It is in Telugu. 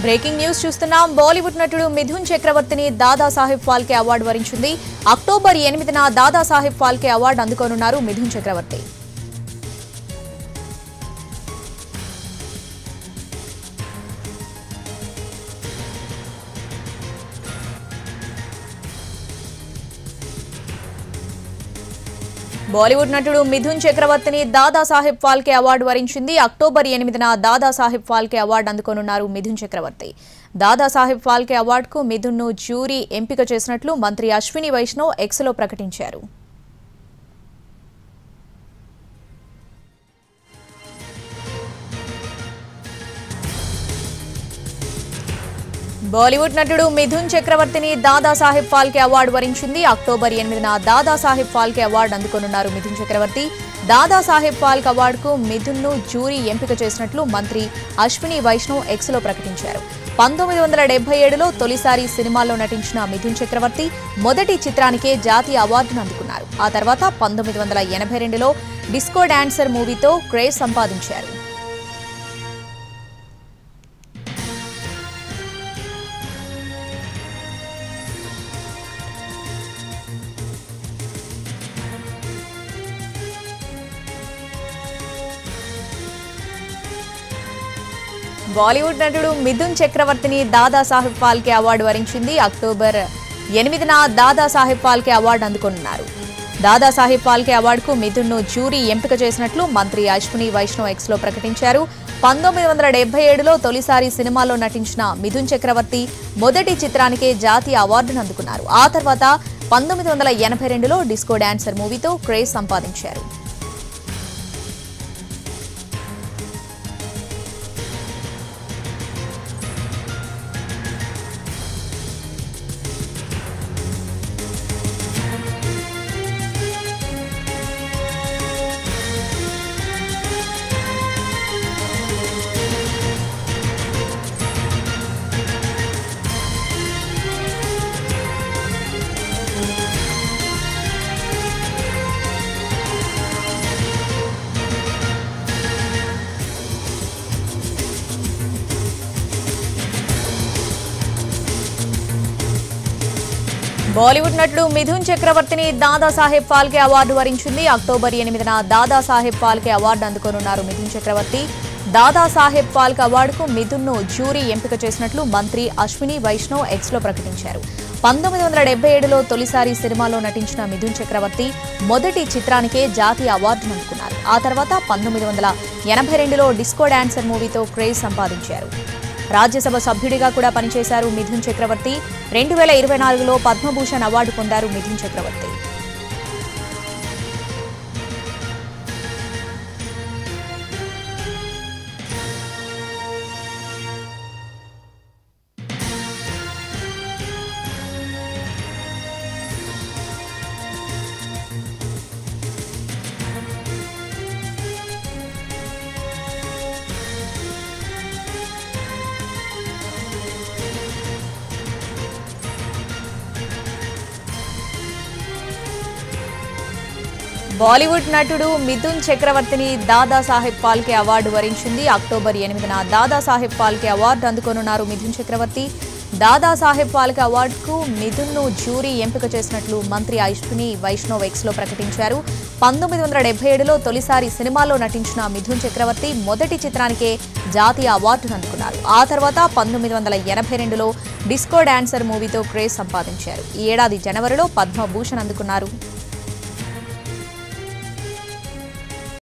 బ్రేకింగ్ న్యూస్ చూస్తున్నాం. బాలీవుడ్ నటుడు మిథున్ చక్రవర్తిని దాదాసాహెబ్ ఫాల్కే అవార్డు వరించింది. అక్టోబర్ 8న దాదాసాహెబ్ ఫాల్కే అవార్డు అందుకోనున్నారు మిథున్ చక్రవర్తి. బాలీవుడ్ నటుడు మిథున్ చక్రవర్తిని దాదాసాహెబ్ ఫాల్కే అవార్డు వరించింది. అక్టోబర్ 8న దాదాసాహెబ్ ఫాల్కే అవార్డు అందుకోనున్నారు మిథున్ చక్రవర్తి. దాదాసాహెబ్ ఫాల్కే అవార్డుకు మిథున్ను జ్యూరీ ఎంపిక చేసినట్లు మంత్రి అశ్విని వైష్ణవ్ ఎక్స్లో ప్రకటించారు. బాలీవుడ్ నటుడు మిథున్ చక్రవర్తిని దాదాసాహెబ్ ఫాల్కే అవార్డు వరించింది. అక్టోబర్ 8న దాదాసాహెబ్ ఫాల్కే అవార్డు అందుకోనున్నారు మిథున్ చక్రవర్తి. దాదాసాహెబ్ ఫాల్కే అవార్డుకు మిథున్ను జ్యూరీ ఎంపిక చేసినట్లు మంత్రి అశ్విని వైష్ణవ్ ఎక్స్లో ప్రకటించారు. 1977లో తొలిసారి సినిమాల్లో నటించిన మిథున్ చక్రవర్తి మొదటి చిత్రానికే జాతీయ అవార్డును అందుకున్నారు. ఆ తర్వాత 1982లో డిస్కో డాన్సర్ మూవీతో క్రేజ్ సంపాదించారు. బాలీవుడ్ నటుడు మిథున్ చక్రవర్తిని దాదాసాహెబ్ ఫాల్కే అవార్డు వరించింది. అక్టోబర్ 8న దాదాసాహెబ్ ఫాల్కే అవార్డు అందుకోనున్నారు. దాదాసాహెబ్ ఫాల్కే అవార్డుకు మిథున్ను జ్యూరీ ఎంపిక చేసినట్లు మంత్రి అశ్విని వైష్ణవ్ ఎక్స్లో ప్రకటించారు. 1977లో తొలిసారి సినిమాలో నటించిన మిథున్ చక్రవర్తి మొదటి చిత్రానికే జాతీయ అవార్డును అందుకున్నారు. ఆ తర్వాత 1982లో డిస్కో డాన్సర్ మూవీతో క్రేజ్ సంపాదించారు. బాలీవుడ్ నటుడు మిథున్ చక్రవర్తిని దాదాసాహెబ్ ఫాల్కే అవార్డు వరించింది. అక్టోబర్ 8న దాదాసాహెబ్ ఫాల్కే అవార్డు అందుకోనున్నారు మిథున్ చక్రవర్తి. దాదాసాహెబ్ ఫాల్కే అవార్డుకు మిథున్ను జ్యూరీ ఎంపిక చేసినట్లు మంత్రి అశ్విని వైష్ణవ్ ఎక్స్లో ప్రకటించారు. 1977లో తొలిసారి సినిమాలో నటించిన మిథున్ చక్రవర్తి మొదటి చిత్రానికే జాతీయ అవార్డును అందుకున్నారు. ఆ తర్వాత 1982లో డిస్కో డాన్సర్ మూవీతో క్రేజ్ సంపాదించారు. రాజ్యసభ సభ్యుడిగా కూడా పనిచేశారు మిథున్ చక్రవర్తి. 2024లో పద్మభూషణ్ అవార్డు పొందారు మిథున్ చక్రవర్తి. బాలీవుడ్ నటుడు మిథున్ చక్రవర్తిని దాదాసాహెబ్ ఫాల్కే అవార్డు వరించింది. అక్టోబర్ 8న దాదాసాహెబ్ ఫాల్కే అవార్డు అందుకోనున్నారు మిథున్ చక్రవర్తి. దాదాసాహెబ్ ఫాల్కే అవార్డుకు మిథున్ను జ్యూరీ ఎంపిక చేసినట్లు మంత్రి అశ్విని వైష్ణవ్ ఎక్స్లో ప్రకటించారు. 1977లో తొలిసారి సినిమాలో నటించిన మిథున్ చక్రవర్తి మొదటి చిత్రానికే జాతీయ అవార్డును అందుకున్నారు. ఆ తర్వాత 1982లో డిస్కో డాన్సర్ మూవీతో క్రేజ్ సంపాదించారు. ఈ ఏడాది జనవరిలో పద్మభూషణ్ అందుకున్నారు.